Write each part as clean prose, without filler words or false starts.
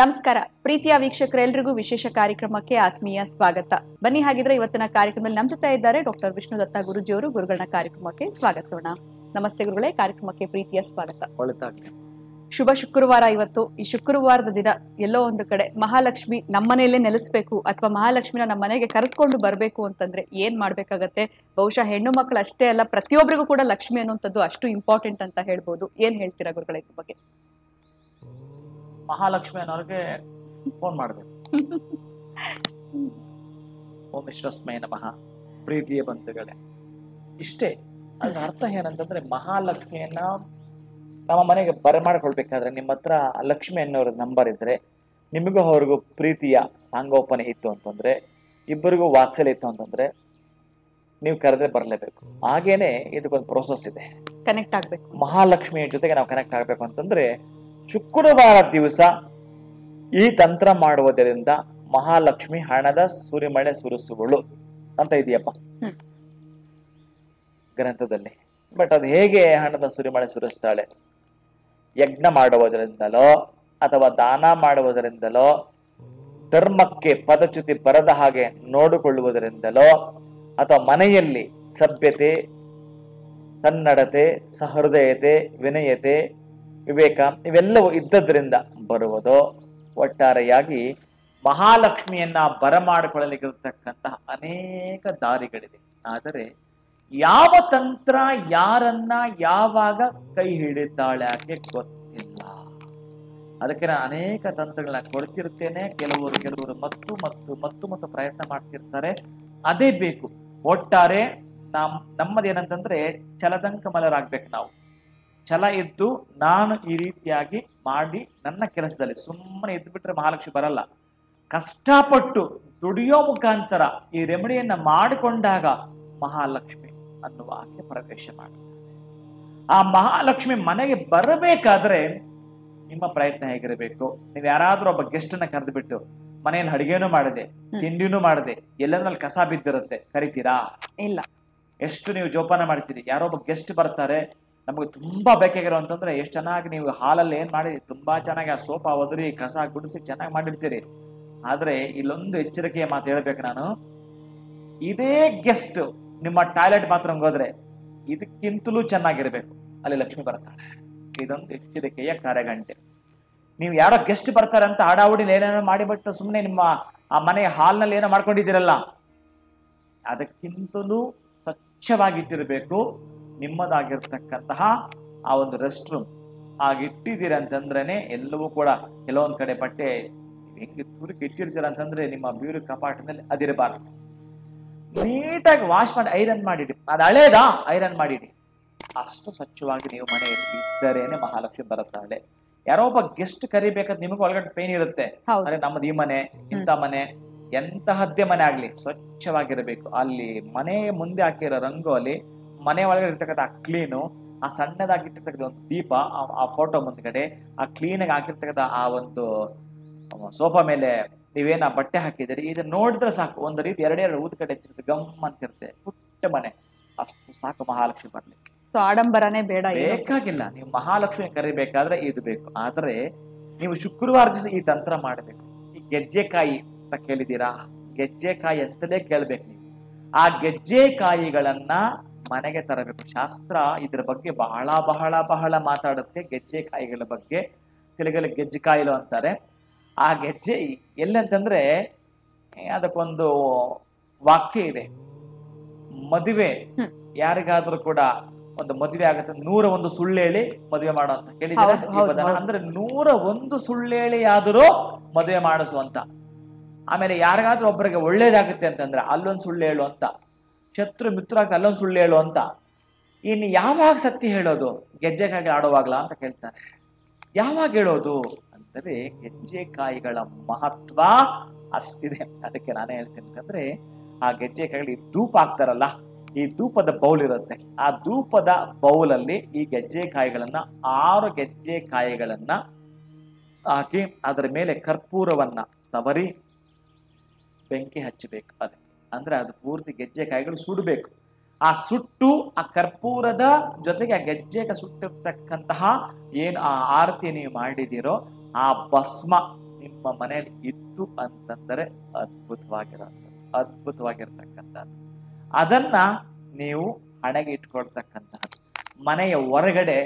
ನಮಸ್ಕಾರ ಪ್ರೀತಿಯ ವೀಕ್ಷಕರೆಲ್ಲರಿಗೂ ವಿಶೇಷ ಕಾರ್ಯಕ್ರಮಕ್ಕೆ ಆತ್ಮೀಯ ಸ್ವಾಗತ. ಬನ್ನಿ ಹಾಗಿದ್ರೆ ಇವತ್ತಿನ ಕಾರ್ಯಕ್ರಮದಲ್ಲಿ ನಮ್ಮ ಜೊತೆ ಇದ್ದಾರೆ ಡಾಕ್ಟರ್ ವಿಷ್ಣು ದತ್ತ ಗುರುಜಿ ಅವರು. ಗುರುಗಳನ್ನ ಕಾರ್ಯಕ್ರಮಕ್ಕೆ ಸ್ವಾಗತಿಸೋಣ. ನಮಸ್ತೆ ಗುರುಗಳೇ, ಕಾರ್ಯಕ್ರಮಕ್ಕೆ ಪ್ರೀತಿಯ ಸ್ವಾಗತ. ಶುಭ ಶುಕ್ರವಾರ ಇವತ್ತು. ಈ ಶುಕ್ರವಾರದ ದಿನ ಎಲ್ಲೋ ಒಂದು ಕಡೆ ಮಹಾಲಕ್ಷ್ಮಿ ನಮ್ಮನೆಯಲ್ಲೇ ನೆಲೆಸ್ಬೇಕು ಅಥವಾ ಮಹಾಲಕ್ಷ್ಮಿನ ನಮ್ಮ ಮನೆಗೆ ಕರೆದುಕೊಂಡು ಬರಬೇಕು ಅಂತಂದ್ರೆ ಏನ್ ಮಾಡ್ಬೇಕಾಗತ್ತೆ? ಬಹುಶಃ ಹೆಣ್ಣು ಮಕ್ಕಳು ಅಷ್ಟೇ ಅಲ್ಲ, ಪ್ರತಿಯೊಬ್ಬರಿಗೂ ಕೂಡ ಲಕ್ಷ್ಮಿ ಅನ್ನುವಂಥದ್ದು ಅಷ್ಟು ಇಂಪಾರ್ಟೆಂಟ್ ಅಂತ ಹೇಳ್ಬೋದು. ಏನ್ ಹೇಳ್ತೀರಾ ಗುರುಗಳೇ ಇದ್ರ ಬಗ್ಗೆ? ಮಹಾಲಕ್ಷ್ಮಿ ಅನ್ನೋರಿಗೆ ಫೋನ್ ಮಾಡಬೇಕು. ಓಂ ವಿಶ್ವಸ್ಮೈ ನಮಃ. ಪ್ರೀತಿಯ ಬಂಧುಗಳೇ, ಇಷ್ಟೇ. ಅದ್ರ ಅರ್ಥ ಏನಂತಂದ್ರೆ, ಮಹಾಲಕ್ಷ್ಮಿಯನ್ನ ನಮ್ಮ ಮನೆಗೆ ಬರಮಾಡ್ಕೊಳ್ಬೇಕಾದ್ರೆ ನಿಮ್ಮ ಹತ್ರ ಲಕ್ಷ್ಮಿ ಅನ್ನೋರ ನಂಬರ್ ಇದ್ರೆ, ನಿಮಗೂ ಅವ್ರಿಗೂ ಪ್ರೀತಿಯ ಸಾಂಗೋಪನೆ ಇತ್ತು ಅಂತಂದ್ರೆ, ಇಬ್ಬರಿಗೂ ವಾತ್ಸಲ್ಯ ಇತ್ತು ಅಂತಂದ್ರೆ ನೀವು ಕರೆದ್ರೆ ಬರಲೇಬೇಕು. ಹಾಗೇನೆ ಇದಕ್ಕೊಂದು ಪ್ರೋಸೆಸ್ ಇದೆ. ಕನೆಕ್ಟ್ ಆಗ್ಬೇಕು. ಮಹಾಲಕ್ಷ್ಮಿಯ ಜೊತೆಗೆ ನಾವು ಕನೆಕ್ಟ್ ಆಗ್ಬೇಕು ಅಂತಂದ್ರೆ, ಶುಕ್ರವಾರ ದಿವಸ ಈ ತಂತ್ರ ಮಾಡುವುದರಿಂದ ಮಹಾಲಕ್ಷ್ಮಿ ಹಣದ ಸುರಿಮಳೆ ಸುರಿಸುವಳು ಅಂತ ಇದೆಯಪ್ಪ ಗ್ರಂಥದಲ್ಲಿ. ಬಟ್ ಅದು ಹೇಗೆ ಹಣದ ಸುರಿಮಳೆ ಸುರಿಸ್ತಾಳೆ? ಯಜ್ಞ ಮಾಡುವುದರಿಂದಲೋ ಅಥವಾ ದಾನ ಮಾಡುವುದರಿಂದಲೋ, ಧರ್ಮಕ್ಕೆ ಪದಚ್ಯುತಿ ಬರದ ಹಾಗೆ ನೋಡಿಕೊಳ್ಳುವುದರಿಂದಲೋ, ಅಥವಾ ಮನೆಯಲ್ಲಿ ಸಭ್ಯತೆ, ಸನ್ನಡತೆ, ಸಹೃದಯತೆ, ವಿನಯತೆ, ವಿವೇಕ ಇವೆಲ್ಲವೂ ಇದ್ದದ್ರಿಂದ ಬರುವುದೋ. ಒಟ್ಟಾರೆಯಾಗಿ ಮಹಾಲಕ್ಷ್ಮಿಯನ್ನ ಬರಮಾಡಿಕೊಳ್ಳಲಿಕ್ಕಿರತಕ್ಕಂತಹ ಅನೇಕ ದಾರಿಗಳಿದೆ. ಆದರೆ ಯಾವ ತಂತ್ರ ಯಾರನ್ನ ಯಾವಾಗ ಕೈ ಹಿಡಿತಾಳೆ ಆಕೆ ಗೊತ್ತಿಲ್ಲ. ಅದಕ್ಕೆ ನಾನು ಅನೇಕ ತಂತ್ರಗಳನ್ನ ಕೊಡ್ತಿರ್ತೇನೆ. ಕೆಲವರು ಮತ್ತು ಪ್ರಯತ್ನ ಮಾಡ್ತಿರ್ತಾರೆ. ಅದೇ ಬೇಕು. ಒಟ್ಟಾರೆ ನಮ್ಮದೇನಂತಂದ್ರೆ ಛಲದಂಕಮಲರಾಗ್ಬೇಕು ನಾವು. ಛಲ ಇದ್ದು ನಾನು ಈ ರೀತಿಯಾಗಿ ಮಾಡಿ ನನ್ನ ಕೆಲಸದಲ್ಲಿ ಸುಮ್ಮನೆ ಇದ್ದು ಬಿಟ್ರೆ ಮಹಾಲಕ್ಷ್ಮಿ ಬರಲ್ಲ. ಕಷ್ಟಪಟ್ಟು ದುಡಿಯೋ ಮುಖಾಂತರ ಈ ರೆಮಿಡಿಯನ್ನ ಮಾಡಿಕೊಂಡಾಗ ಮಹಾಲಕ್ಷ್ಮಿ ಅನ್ನುವ ಆಕೆ ಪ್ರವೇಶ ಮಾಡ್ತಾರೆ. ಆ ಮಹಾಲಕ್ಷ್ಮಿ ಮನೆಗೆ ಬರಬೇಕಾದ್ರೆ ನಿಮ್ಮ ಪ್ರಯತ್ನ ಹೇಗಿರಬೇಕು? ನೀವು ಯಾರಾದ್ರೂ ಒಬ್ಬ ಗೆಸ್ಟ್ ನ ಕರೆದು ಬಿಟ್ಟು ಮನೆಯಲ್ಲಿ ಅಡಿಗೆನೂ ಮಾಡದೆ, ತಿಂಡಿನೂ ಮಾಡದೆ, ಎಲ್ಲಂದ್ರಲ್ಲಿ ಕಸ ಬಿದ್ದಿರುತ್ತೆ, ಕರಿತೀರಾ? ಇಲ್ಲ. ಎಷ್ಟು ನೀವು ಜೋಪಾನ ಮಾಡ್ತೀರಿ? ಯಾರೋ ಒಬ್ಬ ಗೆಸ್ಟ್ ಬರ್ತಾರೆ, ನಮಗೆ ತುಂಬಾ ಬೇಕಾಗಿರೋ ಅಂತಂದ್ರೆ ಎಷ್ಟು ಚೆನ್ನಾಗಿ ನೀವು ಹಾಲಲ್ಲಿ ಏನ್ ಮಾಡಿ ತುಂಬಾ ಚೆನ್ನಾಗಿ ಆ ಸೋಫಾ ಒದರಿ ಕಸ ಗುಡಿಸಿ ಚೆನ್ನಾಗಿ ಮಾಡಿರ್ತೀರಿ. ಆದ್ರೆ ಇಲ್ಲೊಂದು ಎಚ್ಚರಿಕೆಯ ಮಾತು ಹೇಳ್ಬೇಕು ನಾನು. ಇದೇ ಗೆಸ್ಟ್ ನಿಮ್ಮ ಟಾಯ್ಲೆಟ್ ಬಾತ್ರೂಮ್ಗೆ ಹೋದ್ರೆ ಇದಕ್ಕಿಂತಲೂ ಚೆನ್ನಾಗಿರ್ಬೇಕು, ಅಲ್ಲಿ ಲಕ್ಷ್ಮಿ ಬರ್ತಾಳೆ. ಇದೊಂದು ಎಚ್ಚರಿಕೆಯ ಕಾರ್ಯಗಂಟೆ. ನೀವು ಯಾರೋ ಗೆಸ್ಟ್ ಬರ್ತಾರೆ ಅಂತ ಆಡಾವುಡಿ ಏನೇನೋ ಮಾಡಿಬಿಟ್ಟು ಸುಮ್ಮನೆ ನಿಮ್ಮ ಆ ಮನೆಯ ಹಾಲ್ನಲ್ಲಿ ಏನೋ ಮಾಡ್ಕೊಂಡಿದ್ದೀರಲ್ಲ, ಅದಕ್ಕಿಂತಲೂ ಸ್ವಚ್ಛವಾಗಿಟ್ಟಿರ್ಬೇಕು. ನಿಮ್ಮದಾಗಿರ್ತಕ್ಕಂತಹ ಆ ಒಂದು ರೆಸ್ಟ್ ರೂಮ್ ಆಗಿಟ್ಟಿದ್ದೀರ ಅಂತಂದ್ರೇನೆ ಎಲ್ಲವೂ ಕೂಡ. ಕೆಲವೊಂದ್ ಕಡೆ ಬಟ್ಟೆ ಹೆಂಗೆ ತುರುಕಿ ಇಟ್ಟಿರ್ತೀರ ಅಂತಂದ್ರೆ ನಿಮ್ಮ ಬ್ಯೂರಿ ಕಪಾಟಿನಲ್ಲಿ ಅದಿರಬಾರ್ದು. ನೀಟಾಗಿ ವಾಶ್ ಮಾಡಿ ಐರನ್ ಮಾಡಿಡಿ. ಅದು ಹಳೇದಾ ಐರನ್ ಮಾಡಿಡಿ. ಅಷ್ಟು ಸ್ವಚ್ಛವಾಗಿ ನೀವು ಮನೆಯಲ್ಲಿ ಇದ್ದರೇನೆ ಮಹಾಲಕ್ಷ್ಮಿ ಬರುತ್ತಾಳೆ. ಯಾರೋ ಒಬ್ಬ ಗೆಸ್ಟ್ ಕರಿಬೇಕಾದ್ರೆ ನಿಮಗೂ ಒಳಗಡೆ ಪೇನ್ ಇರುತ್ತೆ. ಅರೆ ನಮ್ಮದು ಈ ಮನೆ, ಇಂಥ ಮನೆ, ಎಂತಹದ್ದೇ ಮನೆ ಆಗ್ಲಿ ಸ್ವಚ್ಛವಾಗಿರಬೇಕು. ಅಲ್ಲಿ ಮನೆ ಮುಂದೆ ಹಾಕಿರೋ ರಂಗೋಲಿ, ಮನೆ ಒಳಗಡೆ ಇರ್ತಕ್ಕಂಥ ಆ ಕ್ಲೀನು, ಆ ಸಣ್ಣದಾಗಿರ್ತಕ್ಕಂಥ ಒಂದು ದೀಪ, ಆ ಫೋಟೋ ಮುಂದ್ಗಡೆ ಆ ಕ್ಲೀನಾಗಿ ಹಾಕಿರ್ತಕ್ಕಂಥ ಆ ಒಂದು ಸೋಫಾ ಮೇಲೆ ನೀವೇನ ಬಟ್ಟೆ ಹಾಕಿದಿರಿ, ಇದನ್ನ ನೋಡಿದ್ರೆ ಸಾಕು. ಒಂದು ರೀತಿ ಎರಡೆರಡು ಊದ್ಕಡೆ ಹೆಚ್ಚಿರುತ್ತೆ, ಗಮ್ ಅಂತಿರುತ್ತೆ. ಪುಟ್ಟ ಮನೆ, ಅಷ್ಟು ಸಾಕು ಮಹಾಲಕ್ಷ್ಮಿ ಬರ್ಲಿಕ್ಕೆ. ಸೊ ಆಡಂಬರನೇ ಬೇಡ, ಬೇಕಾಗಿಲ್ಲ. ನೀವು ಮಹಾಲಕ್ಷ್ಮಿ ಕರಿಬೇಕಾದ್ರೆ ಇದು ಬೇಕು. ಆದ್ರೆ ನೀವು ಶುಕ್ರವಾರ ದಿವಸ ಈ ತಂತ್ರ ಮಾಡಬೇಕು. ಈ ಗೆಜ್ಜೆಕಾಯಿ ಅಂತ ಕೇಳಿದೀರಾ? ಗೆಜ್ಜೆಕಾಯಿ ಅಂತಲೇ ಕೇಳ್ಬೇಕು ನೀವು. ಆ ಗೆಜ್ಜೆಕಾಯಿಗಳನ್ನ ಮನೆಗೆ ತರಬೇಕು. ಶಾಸ್ತ್ರ ಇದ್ರ ಬಗ್ಗೆ ಬಹಳ ಬಹಳ ಬಹಳ ಮಾತಾಡುತ್ತೆ. ಗೆಜ್ಜೆಕಾಯಿಗಳ ಬಗ್ಗೆ ತೆಲುಗಲ್ಲಿ ಗೆಜ್ಜೆಕಾಯಿಲು ಅಂತಾರೆ. ಆ ಗೆಜ್ಜೆ ಎಲ್ಲಂತಂದ್ರೆ ಅದಕ್ಕೊಂದು ವಾಕ್ಯ ಇದೆ. ಮದುವೆ ಯಾರಿಗಾದ್ರೂ ಕೂಡ ಒಂದು ಮದುವೆ ಆಗುತ್ತೆ, 101 ಸುಳ್ಳು ಹೇಳಿ ಮದುವೆ ಮಾಡೋ ಅಂತ ಕೇಳಿದ್ರೆ, ಅಂದ್ರೆ 101 ಸುಳ್ಳು ಹೇಳಿ ಆದರೂ ಮದುವೆ ಮಾಡಿಸುವಂತ. ಆಮೇಲೆ ಯಾರಿಗಾದ್ರೂ ಒಬ್ಬರಿಗೆ ಒಳ್ಳೇದಾಗುತ್ತೆ ಅಂತಂದ್ರೆ ಅಲ್ಲೊಂದು ಸುಳ್ಳು ಹೇಳು ಅಂತ, ಶತ್ರು ಮಿತ್ರ ಆಗ್ತದೆ ಅಲ್ಲೊಂದು ಸುಳ್ಳು ಹೇಳು ಅಂತ. ಇನ್ನು ಯಾವಾಗ ಸತ್ಯ ಹೇಳೋದು? ಗೆಜ್ಜೆಕಾಯಿ ಆಡುವಾಗ್ಲಾ ಅಂತ ಕೇಳ್ತಾರೆ. ಯಾವಾಗ ಹೇಳೋದು ಅಂದರೆ ಗೆಜ್ಜೆಕಾಯಿಗಳ ಮಹತ್ವ ಅಷ್ಟಿದೆ. ಅದಕ್ಕೆ ನಾನೇ ಹೇಳ್ತೇನೆ ಅಂತಂದ್ರೆ, ಆ ಗೆಜ್ಜೆಕಾಯಿಗಳು ಧೂಪ ಹಾಕ್ತಾರಲ್ಲ, ಈ ಧೂಪದ ಬೌಲ್ ಇರುತ್ತೆ. ಆ ಧೂಪದ ಬೌಲಲ್ಲಿ ಈ ಗೆಜ್ಜೆಕಾಯಿಗಳನ್ನ 6 ಗೆಜ್ಜೆಕಾಯಿಗಳನ್ನ ಹಾಕಿ ಅದರ ಮೇಲೆ ಕರ್ಪೂರವನ್ನ ಸವರಿ ಬೆಂಕಿ ಹಚ್ಚಬೇಕು. ಅದಕ್ಕೆ ಅಂದ್ರೆ ಅದು ಪೂರ್ತಿ ಗೆಜ್ಜೆಕಾಯಿಗಳು ಸುಡಬೇಕು. ಆ ಸುಟ್ಟು ಆ ಕರ್ಪೂರದ ಜೊತೆಗೆ ಆ ಗೆಜ್ಜೆಗೆ ಸುಟ್ಟಿರ್ತಕ್ಕಂತಹ ಏನು ಆ ಆರತಿ ನೀವು ಮಾಡಿದಿರೋ ಆ ಭಸ್ಮ ನಿಮ್ಮ ನಿಮ್ಮ ಮನೆಯಲ್ಲಿ ಇತ್ತು ಅಂತಂದರೆ ಅದ್ಭುತವಾಗಿರ್ತಕ್ಕಂಥದ್ದು. ಅದನ್ನ ನೀವು ಹಣೆಗೆ ಇಟ್ಕೊಳ್ತಕ್ಕಂತಹದ್ದು, ಮನೆಯ ಹೊರಗಡೆ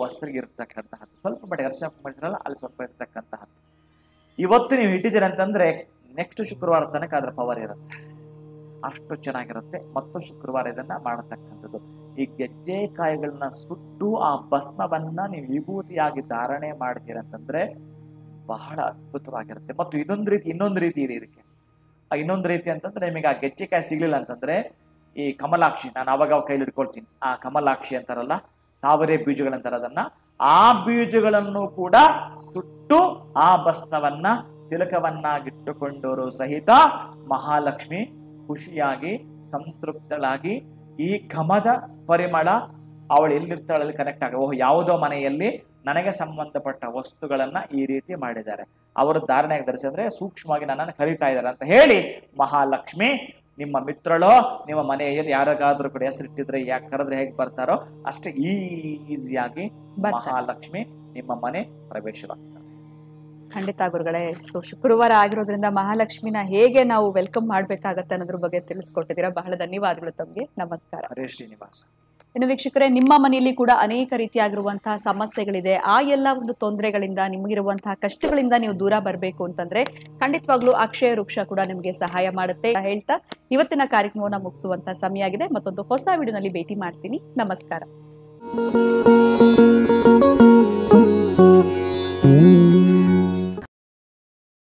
ವಸ್ತ್ರಿಗಿರ್ತಕ್ಕಂತಹದ್ದು, ಸ್ವಲ್ಪ ಮಟ್ಟಿಗೆ ಅರ್ಶನ ಮಾಡಿದ್ರಲ್ಲ ಅಲ್ಲಿ ಸ್ವಲ್ಪ ಇರ್ತಕ್ಕಂತಹದ್ದು. ಇವತ್ತು ನೀವು ಇಟ್ಟಿದ್ದೀರ ಅಂತಂದ್ರೆ ನೆಕ್ಸ್ಟ್ ಶುಕ್ರವಾರ ತನಕ ಅದರ ಪವರ್ ಇರುತ್ತೆ, ಅಷ್ಟು ಚೆನ್ನಾಗಿರುತ್ತೆ. ಮತ್ತು ಶುಕ್ರವಾರ ಇದನ್ನ ಮಾಡತಕ್ಕಂಥದ್ದು. ಈ ಗೆಜ್ಜೆಕಾಯಿಗಳನ್ನ ಸುಟ್ಟು ಆ ಭಸ್ಮವನ್ನ ನೀವು ವಿಭೂತಿಯಾಗಿ ಧಾರಣೆ ಮಾಡ್ತೀರಂತಂದ್ರೆ ಬಹಳ ಅದ್ಭುತವಾಗಿರುತ್ತೆ. ಮತ್ತು ಇನ್ನೊಂದು ರೀತಿ ಇದೆ ಇದಕ್ಕೆ. ಇನ್ನೊಂದು ರೀತಿ ಅಂತಂದ್ರೆ ನಿಮಗೆ ಆ ಗೆಜ್ಜೆಕಾಯಿ ಸಿಗ್ಲಿಲ್ಲ ಅಂತಂದ್ರೆ ಈ ಕಮಲಾಕ್ಷಿ, ನಾನು ಅವಾಗ ಕೈಲಿ ಇಟ್ಕೊಳ್ತೀನಿ, ಆ ಕಮಲಾಕ್ಷಿ ಅಂತಾರಲ್ಲ, ತಾವರೆ ಬೀಜಗಳಂತಾರ, ಅದನ್ನ ಆ ಬೀಜಗಳನ್ನು ಕೂಡ ಸುಟ್ಟು ಆ ಭಸ್ಮವನ್ನ ತಿಲಕವನ್ನಾಗಿಟ್ಟುಕೊಂಡವರು ಸಹಿತ ಮಹಾಲಕ್ಷ್ಮಿ ಖುಷಿಯಾಗಿ ಸಂತೃಪ್ತಳಾಗಿ ಈ ಘಮದ ಪರಿಮಳ ಅವಳು ಎಲ್ಲಿರ್ತಾಳಲ್ಲಿ ಕನೆಕ್ಟ್ ಆಗ, ಓಹ್ ಯಾವುದೋ ಮನೆಯಲ್ಲಿ ನನಗೆ ಸಂಬಂಧಪಟ್ಟ ವಸ್ತುಗಳನ್ನ ಈ ರೀತಿ ಮಾಡಿದ್ದಾರೆ, ಅವರು ಧಾರಣೆಗೆ ಧರಿಸಿದ್ರೆ ಸೂಕ್ಷ್ಮವಾಗಿ ನನ್ನನ್ನು ಕರೀತಾ ಇದ್ದಾರೆ ಅಂತ ಹೇಳಿ ಮಹಾಲಕ್ಷ್ಮಿ ನಿಮ್ಮ ಮಿತ್ರಳೋ ನಿಮ್ಮ ಮನೆಯಲ್ಲಿ ಯಾರಿಗಾದ್ರೂ ಕೂಡ ಹೆಸರಿಟ್ಟಿದ್ರೆ ಯಾಕೆ ಕರೆದ್ರೆ ಹೇಗೆ ಬರ್ತಾರೋ ಅಷ್ಟೇ ಈಸಿಯಾಗಿ ಮಹಾಲಕ್ಷ್ಮಿ ನಿಮ್ಮ ಮನೆ ಪ್ರವೇಶವಾಗ್ತಾರೆ. ಖಂಡಿತ ಗುರುಗಳೇ. ಸೊ ಶುಕ್ರವಾರ ಆಗಿರೋದ್ರಿಂದ ಮಹಾಲಕ್ಷ್ಮಿನ ಹೇಗೆ ನಾವು ವೆಲ್ಕಮ್ ಮಾಡ್ಬೇಕಾಗತ್ತೆ ಅನ್ನೋದ್ರ ಬಗ್ಗೆ ತಿಳಿಸ್ಕೊಟ್ಟಿದ್ದೀರಾ. ಬಹಳ ಧನ್ಯವಾದಗಳು ತಮಗೆ. ನಮಸ್ಕಾರ. ಹರೇ ಶ್ರೀನಿವಾಸ. ಇನ್ನು ವೀಕ್ಷಕರೇ, ನಿಮ್ಮ ಮನೆಯಲ್ಲಿ ಕೂಡ ಅನೇಕ ರೀತಿಯಾಗಿರುವಂತಹ ಸಮಸ್ಯೆಗಳಿದೆ. ಆ ಎಲ್ಲ ಒಂದು ತೊಂದರೆಗಳಿಂದ, ನಿಮಗಿರುವಂತಹ ಕಷ್ಟಗಳಿಂದ ನೀವು ದೂರ ಬರಬೇಕು ಅಂತಂದ್ರೆ ಖಂಡಿತವಾಗ್ಲೂ ಅಕ್ಷಯ ವೃಕ್ಷ ಕೂಡ ನಿಮಗೆ ಸಹಾಯ ಮಾಡುತ್ತೆ ಹೇಳ್ತಾ ಇವತ್ತಿನ ಕಾರ್ಯಕ್ರಮವನ್ನು ಮುಗಿಸುವಂತಹ ಸಮಯ ಆಗಿದೆ. ಮತ್ತೊಂದು ಹೊಸ ವಿಡಿಯೋನಲ್ಲಿ ಭೇಟಿ ಮಾಡ್ತೀನಿ. ನಮಸ್ಕಾರ.